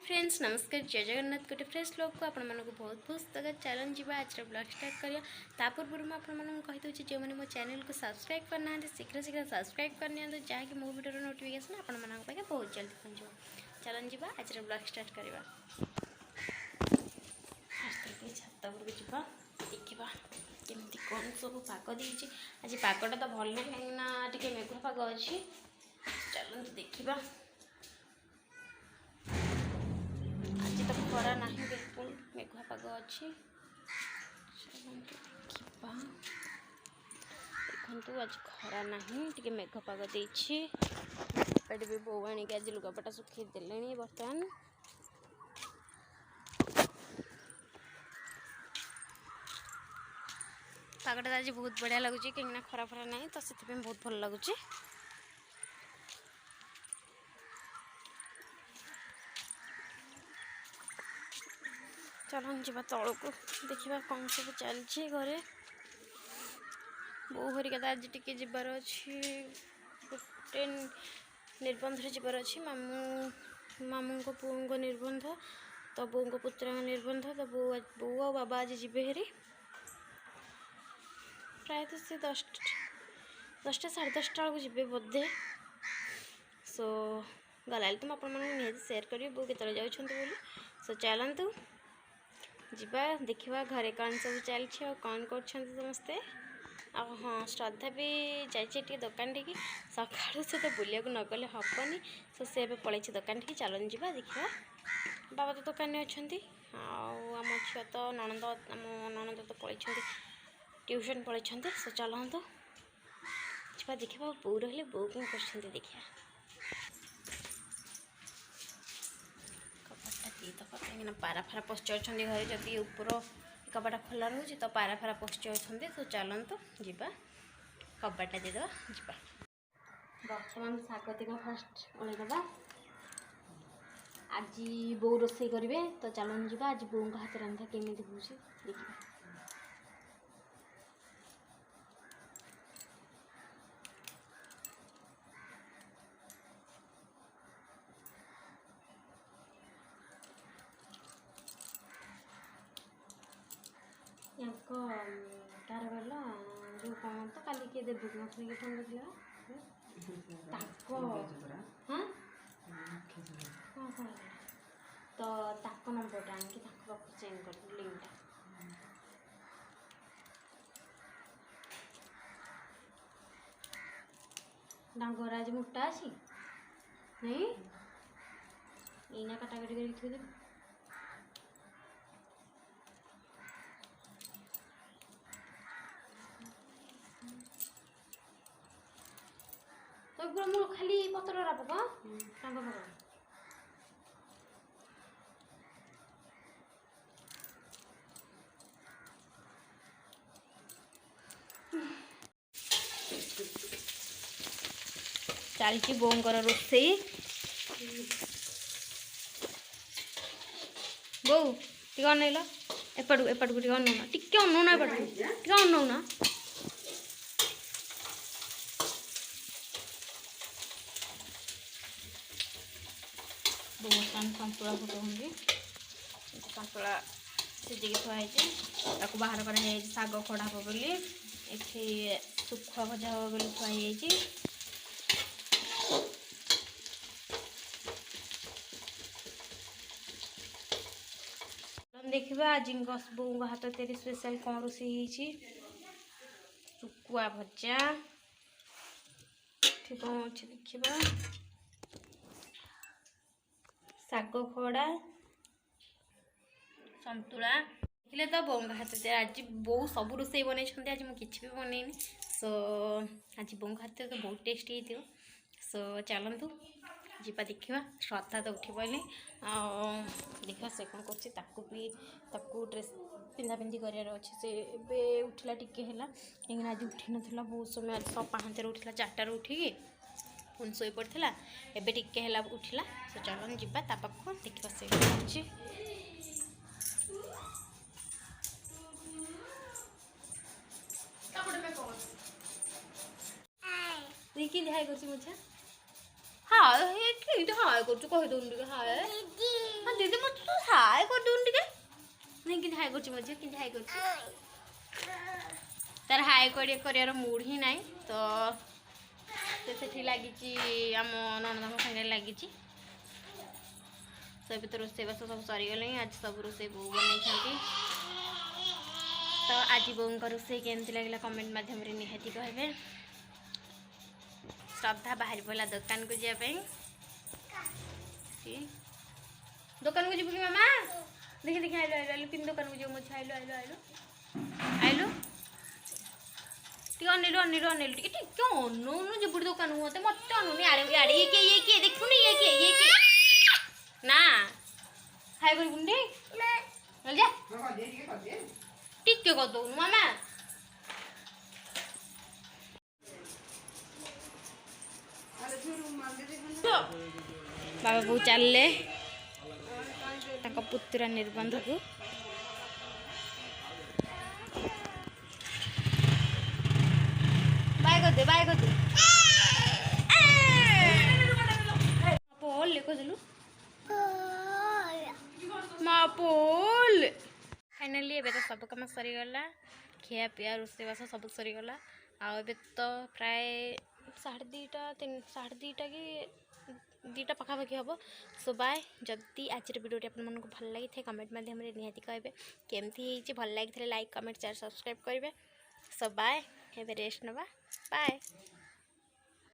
Friends नमस्कार जय जगन्नाथ गोटे फ्रेश लोक को आपण मानक बहुत बहुत स्वागत। चलन जीवा आज ब्लॉग स्टार्ट करिया ता पूर्व में आपण मानक कहि दउछि जे माने मो चैनल को सब्सक्राइब करना शीघ्र शीघ्र सब्सक्राइब करनी जहाँकि मो वीडियो नोटिफिकेशन आपण मानक पाखे बहुत जल्दी पहुँचो। चलन जीवा आज ब्लॉग स्टार्ट करिया छात ऊपर जीवा देखा केमती कौन सब पाग देछि। आज पागटा तो भल ना कहीं टे मेघ पाग अच्छी। चलते देखा आज तो खरा ना बिल्कुल मेघुआ पाग अच्छी। देखु आज खरा ना टे मेघ पाग देछि। भी बो आनिक आज लुगापटा सुखी देले बर्तमान पागटा आज बहुत बढ़िया लगुच कहीं खरा खरा ना तो से बहुत भल लगुच। चलन जीवा तल को देखा कौन सब चलती घरे। बो हरिका तो आज टी जबार अच्छी गोटे निबंध जबार अच्छी मामू को पुओं को निबंध तो बो को पुत्रा निबंध तो बो आ बाबा आज जी हेरी प्राय तो सी 10टा 10:30 बेलू जी बोधे। सो गला तो मुझे सेयार करी बो के जाऊँ। सो चलतु जीवा देखा घरे कौन सब चलती कौन कर समस्ते। हाँ श्रद्धा भी जाइए दुकान टी सका से तो बुलिया न गले हेनी। सो से पलि दुकान टी चलन जीवा देखा बाबा तो दुकान अच्छा आम छुआ तो ननद आम ननद तो पलि ट्यूशन पलि। सो चलतु जीवा देखा बो रही बो कौन कर देखा कहीं पारा फारा पशि अच्छा घरे जदि ऊपर कबाटा खोला रोचे तो पारा फारा पशि अच्छा। तो चलतु जीवा कबाटा देदेवा जीवा। बर्तमान शाग तक फास्ट ओलैदबा आज बो रोसे करेंगे। तो चलन जीवा आज बो हाथ रंधा केमी हूँ देखा। तार गला जो कौन तो काली किए देव नथी कि फोन देखा हाँ हाँ तो ताक नंबर आनिक पाक चेंज कर लिंकटा डांगर आज मोटा अच्छी नहीं यना काटाकाटी कर तो पूरा मूल खाली पतर पक चलती बोंकर रोसे बो टे अनैल एपटू एपटू टे अनौना टे अनौना एपटू टे अनौना बर्तमान सन्तुला फुटाऊँगी। सन्तुला सीझिकी थुआई बाहर कर शाग खड़ा हम बोली ये सुखुआ भजा हम बोली थुआई। देखा आज बो हाथ तेरी स्पेशल कौन रोषे सुखुआ भजा ठीक कौन अच्छे देखा शाग खड़ा सन्तुला देखिले तो बोंग हाथ आज बो सब रोसे बनई आज मुझे भी बनईनी। सो आज बोंग हाथ तो बहुत टेस्टी हो। सो चलतु जीवा देखा श्रद्धा तो उठी पारे देखा से कौन कर ड्रेस पिंधा पिंधि करार अच्छे से उठला टिके है कहीं आज उठी नाला बहुत समय आज 5 उठला 4 उठिकी पुन शोई पड़ा एबे टिके है उठला। सो चलन जीवा ता पाख देखा से अच्छे देखी हाय कर मुझे हाँ हाय कर हाय हाँ हाई कर मझे कि हाई कर तार हाई कर मूड ही ना तो से लगी आम ननद सागे लगी सब तो रोसईबास सब सरीगले आज सब रोसे बो बन तो आज बों रोसे केमती लगे कमेंट मध्यम निहाती कहे श्रद्धा बाहर पड़ा दुकान को जावाई दुकान को जीव कि मामा देखी देखी आइलो आइलो आइलो किन दुकान को जीव मुझे आइलो आइलो आइलो आइलो टी अनिलु अनिलु अनिलु टी टी अनु जब दुकान को मत मत अनु आड़े आड़े ये के देखुनी ये के ना हाय कर गुंडे चल जा टिके कर दो मामा बाबा बो चलले पुतुरा निबंध को बाय कर दे पोल ले कोजलु मा पोल फाइनली एबे तो सब काम सरीगला खिया पिया रोसईबास सब सरीगला आबे तो प्राय 2:30 कि 2टा पखापाखि हम सो बाय जदि आज वीडियो आपको भल लगी थे कमेंट मध्यम निहाती कहे केमती भल लगी लाइक कमेंट शेयर सब्सक्राइब करेंगे सो बाय एबे रेस्ट नवा बाय।